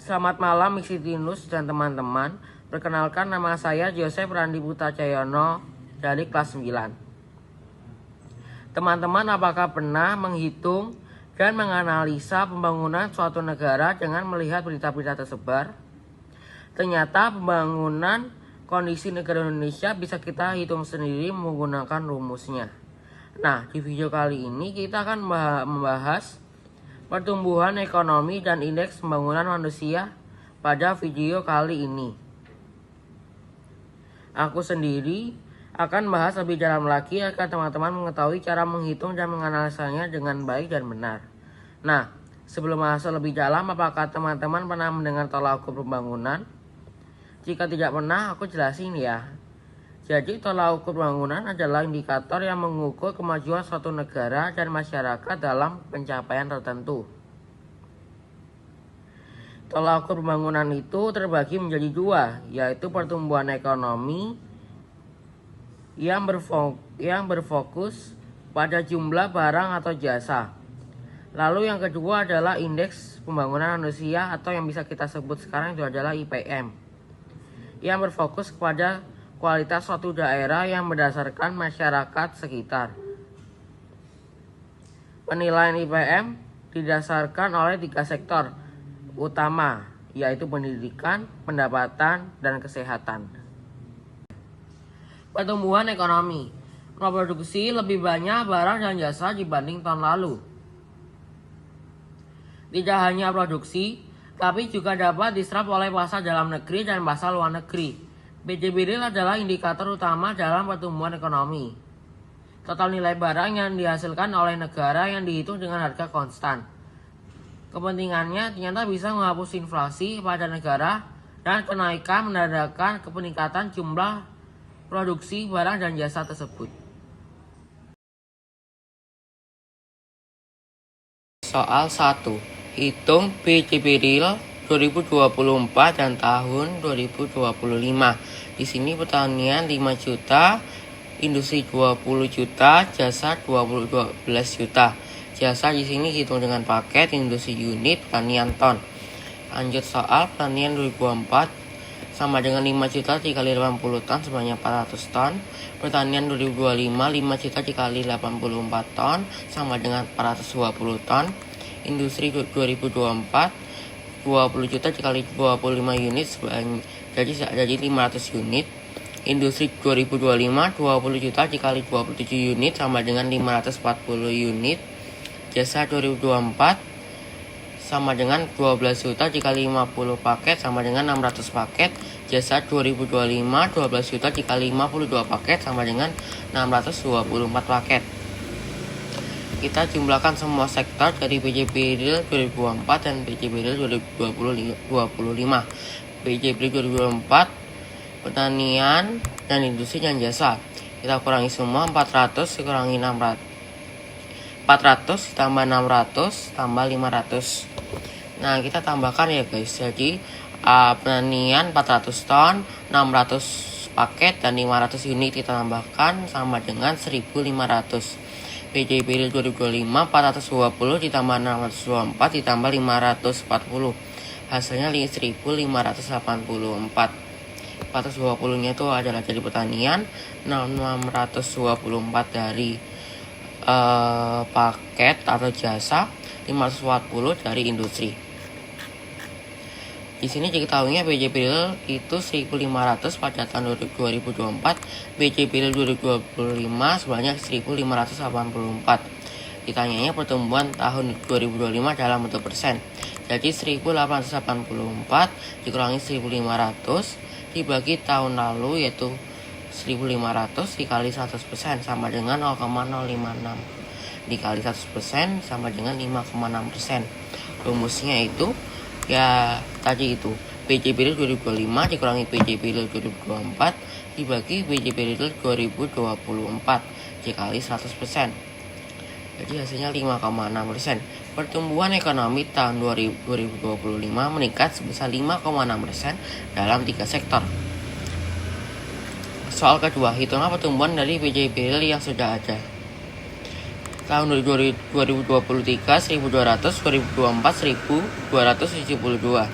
Selamat malam Mixitinus dan teman-teman. Perkenalkan, nama saya Joseph Randi Putacayono dari kelas 9. Teman-teman, apakah pernah menghitung dan menganalisa pembangunan suatu negara dengan melihat berita-berita tersebar? Ternyata pembangunan kondisi negara Indonesia bisa kita hitung sendiri menggunakan rumusnya. Nah, di video kali ini kita akan membahas pertumbuhan ekonomi dan indeks pembangunan manusia pada video kali ini. Aku sendiri akan membahas lebih dalam lagi agar teman-teman mengetahui cara menghitung dan menganalisanya dengan baik dan benar. Nah, sebelum masuk lebih dalam, apakah teman-teman pernah mendengar tolak ukur pembangunan? Jika tidak pernah, aku jelasin ya. Jadi, tolak ukur pembangunan adalah indikator yang mengukur kemajuan suatu negara dan masyarakat dalam pencapaian tertentu. Tolak ukur pembangunan itu terbagi menjadi dua, yaitu pertumbuhan ekonomi yang berfokus pada jumlah barang atau jasa. Lalu yang kedua adalah indeks pembangunan manusia atau yang bisa kita sebut sekarang itu adalah IPM, yang berfokus kepada kualitas suatu daerah yang berdasarkan masyarakat sekitar. Penilaian IPM didasarkan oleh 3 sektor utama, yaitu pendidikan, pendapatan, dan kesehatan. Pertumbuhan ekonomi. Memproduksi lebih banyak barang dan jasa dibanding tahun lalu. Tidak hanya produksi, tapi juga dapat diserap oleh pasar dalam negeri dan pasar luar negeri. PDB real adalah indikator utama dalam pertumbuhan ekonomi. Total nilai barang yang dihasilkan oleh negara yang dihitung dengan harga konstan. Kepentingannya ternyata bisa menghapus inflasi pada negara dan kenaikan menandakan peningkatan jumlah produksi barang dan jasa tersebut. Soal 1. Hitung PDB real 2024 dan tahun 2025. Di sini pertanian 5 juta, industri 20 juta, jasa 12 juta. Jasa di sini hitung dengan paket, industri unit, pertanian ton. Lanjut soal pertanian 2024 sama dengan 5 juta dikali 80 ton sebanyak 400 ton. Pertanian 2025 5 juta dikali 84 ton sama dengan 420 ton. Industri 2024 20 juta dikali 25 unit jadi 500 unit. Industri 2025 20 juta dikali 27 unit sama dengan 540 unit. Jasa 2024 sama dengan 12 juta dikali 50 paket sama dengan 600 paket. Jasa 2025 12 juta dikali 52 paket sama dengan 624 paket. Kita jumlahkan semua sektor dari PDB real 2024 dan PDB real 2025. PDB real 2024 pertanian dan industri dan jasa. Kita kurangi semua, 400 dikurangi 600. 400 ditambah 600 tambah 500. Nah, kita tambahkan ya guys. Jadi pertanian 400 ton, 600 paket dan 500 unit kita tambahkan sama dengan 1500. PDB real 2025 420 ditambah 624 ditambah 540. Hasilnya 1584. 420 nya itu adalah dari pertanian, 624 dari paket atau jasa, 540 dari industri. Di sini diketahuinya PDB real itu 1.500 pada tahun 2024, PDB real 2025 sebanyak 1.584. Ditanyanya pertumbuhan tahun 2025 dalam bentuk persen. Jadi 1.884 dikurangi 1.500 dibagi tahun lalu yaitu 1.500 dikali 100% sama dengan 0,056. Dikali 100% sama dengan 5,6%. Rumusnya itu ya tadi itu PDB real 2025 dikurangi PDB real 2024 dibagi PDB real 2024 dikali 100%. Jadi hasilnya 5,6%. Pertumbuhan ekonomi tahun 2025 meningkat sebesar 5,6% dalam 3 sektor. Soal kedua, hitunglah pertumbuhan dari PDB real yang sudah ada. Tahun 2023 1200, 2024 1272.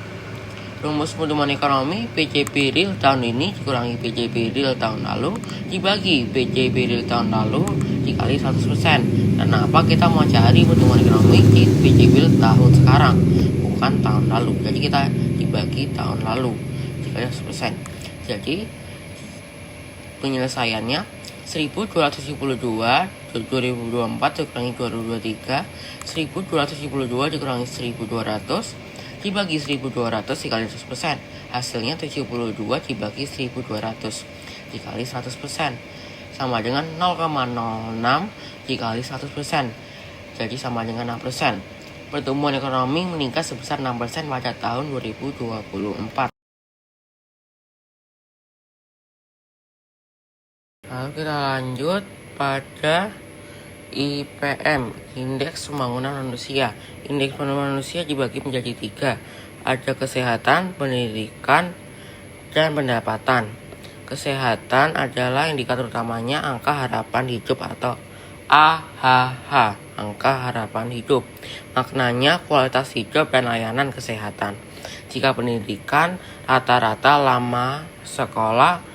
Rumus pertumbuhan ekonomi PCB real tahun ini dikurangi PCB real tahun lalu dibagi PCB real tahun lalu dikali 100%. Dan apa kita mau cari pertumbuhan ekonomi di PCB real tahun sekarang, bukan tahun lalu. Jadi kita dibagi tahun lalu dikali 100%. Jadi penyelesaiannya 1272 2024 dikurangi 2023, 1272 dikurangi 1200 dibagi 1200 dikali 100%. Hasilnya 72 dibagi 1200 dikali 100% sama dengan 0,06 dikali 100%. Jadi sama dengan 6%. Pertumbuhan ekonomi meningkat sebesar 6% pada tahun 2024. Lalu kita lanjut pada IPM, Indeks Pembangunan Manusia. Indeks Pembangunan Manusia dibagi menjadi 3. Ada kesehatan, pendidikan, dan pendapatan. Kesehatan adalah indikator utamanya angka harapan hidup atau AHH, angka harapan hidup. Maknanya kualitas hidup dan layanan kesehatan. Jika pendidikan, rata-rata lama sekolah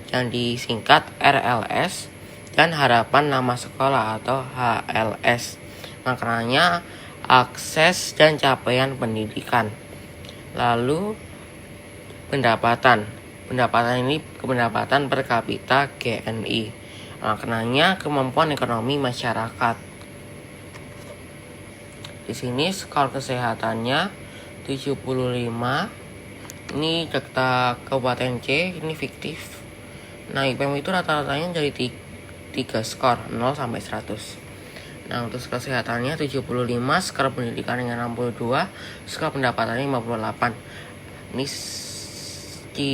yang disingkat RLS, dan harapan nama sekolah atau HLS. Maknanya akses dan capaian pendidikan. Lalu pendapatan. Pendapatan ini pendapatan per kapita GNI. Maknanya kemampuan ekonomi masyarakat. Di sini skor kesehatannya 75. Ini Jakarta Kabupaten C, ini fiktif. Nah, IPM itu rata-ratanya jadi 3 skor 0 sampai 100. Nah, untuk kesehatannya 75, skor pendidikan dengan 62, skor pendapatannya 58. Ini di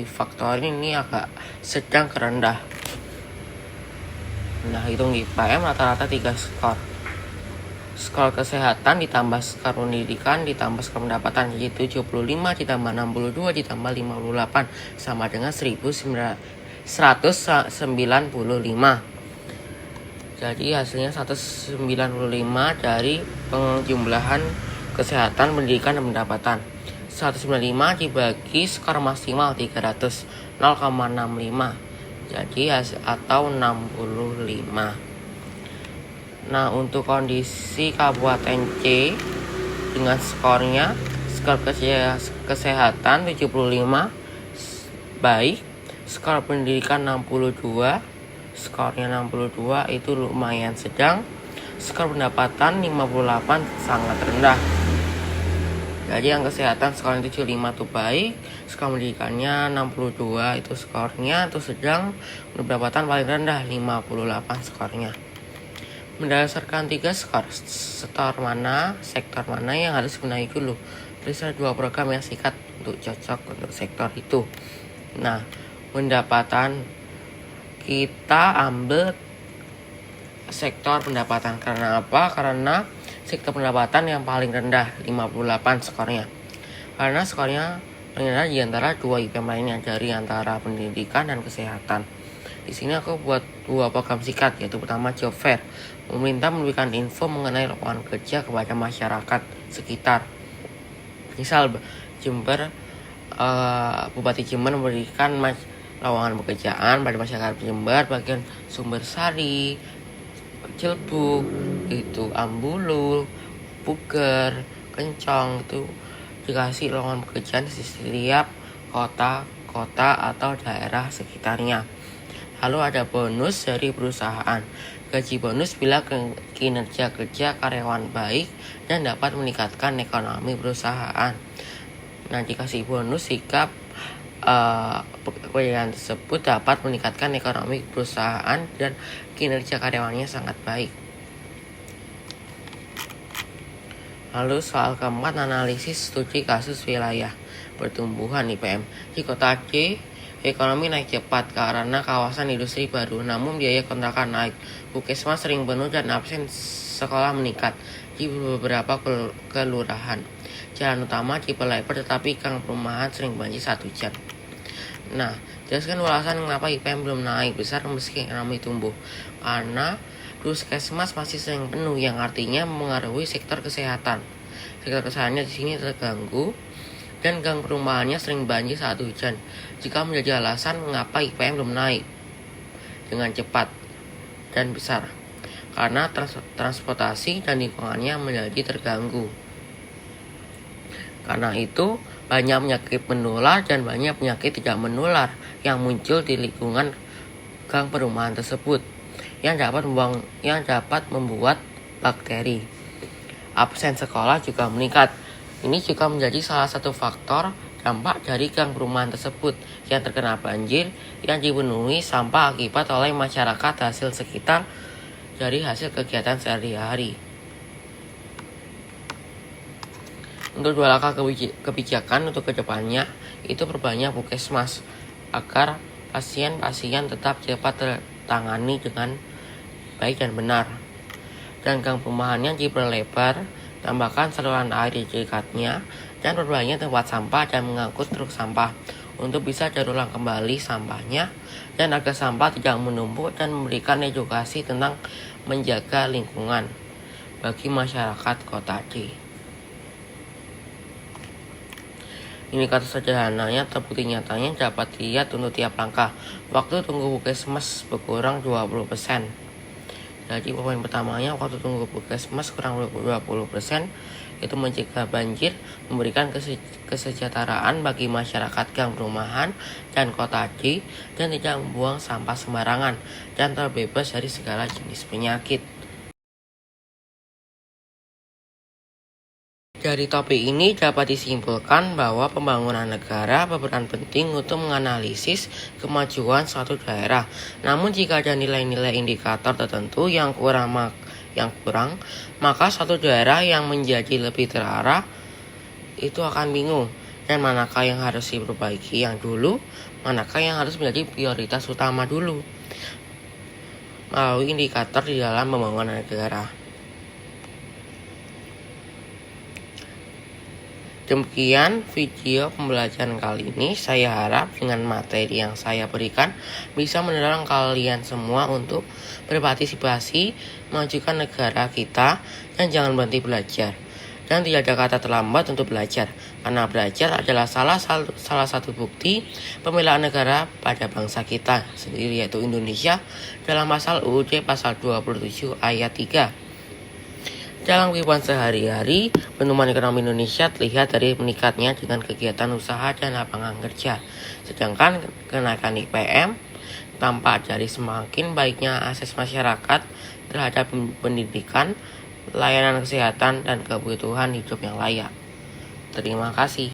faktor ini agak sedang ke rendah. Nah, hitung IPM rata-rata 3 skor. Skor kesehatan ditambah skor pendidikan ditambah skor pendapatan, jadi 75 ditambah 62 ditambah 58 sama dengan 195. Jadi hasilnya 195 dari penjumlahan kesehatan, pendidikan, dan pendapatan. 195 dibagi skor maksimal 300, 0,65. Jadi atau 65. Nah, untuk kondisi Kabupaten C dengan skornya, skor kesehatan 75 baik, skor pendidikan 62, skornya 62 itu lumayan sedang, skor pendapatan 58 sangat rendah. Jadi yang kesehatan skornya 75 itu baik, skor pendidikannya 62 itu skornya itu sedang, pendapatan paling rendah 58 skornya. Berdasarkan 3 skor, sektor mana yang harus dibenahi dulu. Terus ada 2 program yang singkat untuk cocok untuk sektor itu. Nah, pendapatan kita ambil sektor pendapatan. Karena apa? Karena sektor pendapatan yang paling rendah 58 skornya. Karena skornya paling rendah di antara 2 IPM lainnya, dari antara pendidikan dan kesehatan. Di sini aku buat 2 program singkat, yaitu pertama job fair. Pemerintah memberikan info mengenai lowongan kerja kepada masyarakat sekitar. Misal Jember, Bupati Jember memberikan lowongan pekerjaan pada masyarakat Jember bagian Sumbersari, Cilebuk, itu Ambulu, Puger, Kencong, itu dikasih lowongan pekerjaan di setiap kota atau daerah sekitarnya. Lalu ada bonus dari perusahaan. Gaji bonus bila kinerja kerja karyawan baik dan dapat meningkatkan ekonomi perusahaan. Nah, dikasih bonus jika pekerjaan tersebut dapat meningkatkan ekonomi perusahaan dan kinerja karyawannya sangat baik. Lalu soal keempat, analisis studi kasus wilayah pertumbuhan IPM. Di kota C, ekonomi naik cepat karena kawasan industri baru, namun biaya kontrakan naik. Puskesmas sering penuh dan absen sekolah meningkat di beberapa kelurahan. Jalan utama di Pelaiper, tetapi gang perumahan sering banjir 1 jam. Nah, jelaskan alasan kenapa IPM belum naik besar meski ekonomi tumbuh. Karena puskesmas masih sering penuh, yang artinya mengaruhi sektor kesehatan. Sektor kesehatannya di sini terganggu dan gang perumahannya sering banjir saat hujan. Jika menjadi alasan mengapa IPM belum naik dengan cepat dan besar, karena transportasi dan lingkungannya menjadi terganggu. Karena itu, banyak penyakit menular dan banyak penyakit tidak menular yang muncul di lingkungan gang perumahan tersebut yang dapat membuat bakteri. Absen sekolah juga meningkat. Ini juga menjadi salah satu faktor dampak dari gang perumahan tersebut yang terkena banjir yang dipenuhi sampah akibat oleh masyarakat hasil sekitar dari hasil kegiatan sehari-hari. Untuk 2 langkah kebijakan untuk kedepannya itu perbanyak puskesmas agar pasien-pasien tetap dapat tertangani dengan baik dan benar. Dan gang perumahannya diperlebar, tambahkan saluran air di dekatnya, dan perbanyak tempat sampah dan mengangkut truk sampah untuk bisa daur ulang kembali sampahnya dan agar sampah tidak menumpuk, dan memberikan edukasi tentang menjaga lingkungan bagi masyarakat kota D. Indikator sederhananya terbukti nyatanya dapat dilihat untuk tiap langkah. Waktu tunggu puskesmas berkurang 20%. Jadi poin pertamanya, waktu tunggu puskesmas kurang 20%, itu mencegah banjir, memberikan kesejahteraan bagi masyarakat gang perumahan dan kota D, dan tidak membuang sampah sembarangan, dan terbebas dari segala jenis penyakit. Dari topik ini dapat disimpulkan bahwa pembangunan negara berperan penting untuk menganalisis kemajuan suatu daerah. Namun jika ada nilai-nilai indikator tertentu yang kurang, maka suatu daerah yang menjadi lebih terarah itu akan bingung. Dan manakah yang harus diperbaiki yang dulu, manakah yang harus menjadi prioritas utama dulu melalui indikator di dalam pembangunan negara. Demikian video pembelajaran kali ini. Saya harap dengan materi yang saya berikan bisa mendorong kalian semua untuk berpartisipasi memajukan negara kita, dan jangan berhenti belajar. Dan tidak ada kata terlambat untuk belajar, karena belajar adalah salah satu bukti pembelaan negara pada bangsa kita sendiri, yaitu Indonesia, dalam pasal UUD pasal 27 ayat 3. Dalam kehidupan sehari-hari, pertumbuhan ekonomi Indonesia terlihat dari meningkatnya dengan kegiatan usaha dan lapangan kerja. Sedangkan kenaikan IPM tampak dari semakin baiknya akses masyarakat terhadap pendidikan, layanan kesehatan, dan kebutuhan hidup yang layak. Terima kasih.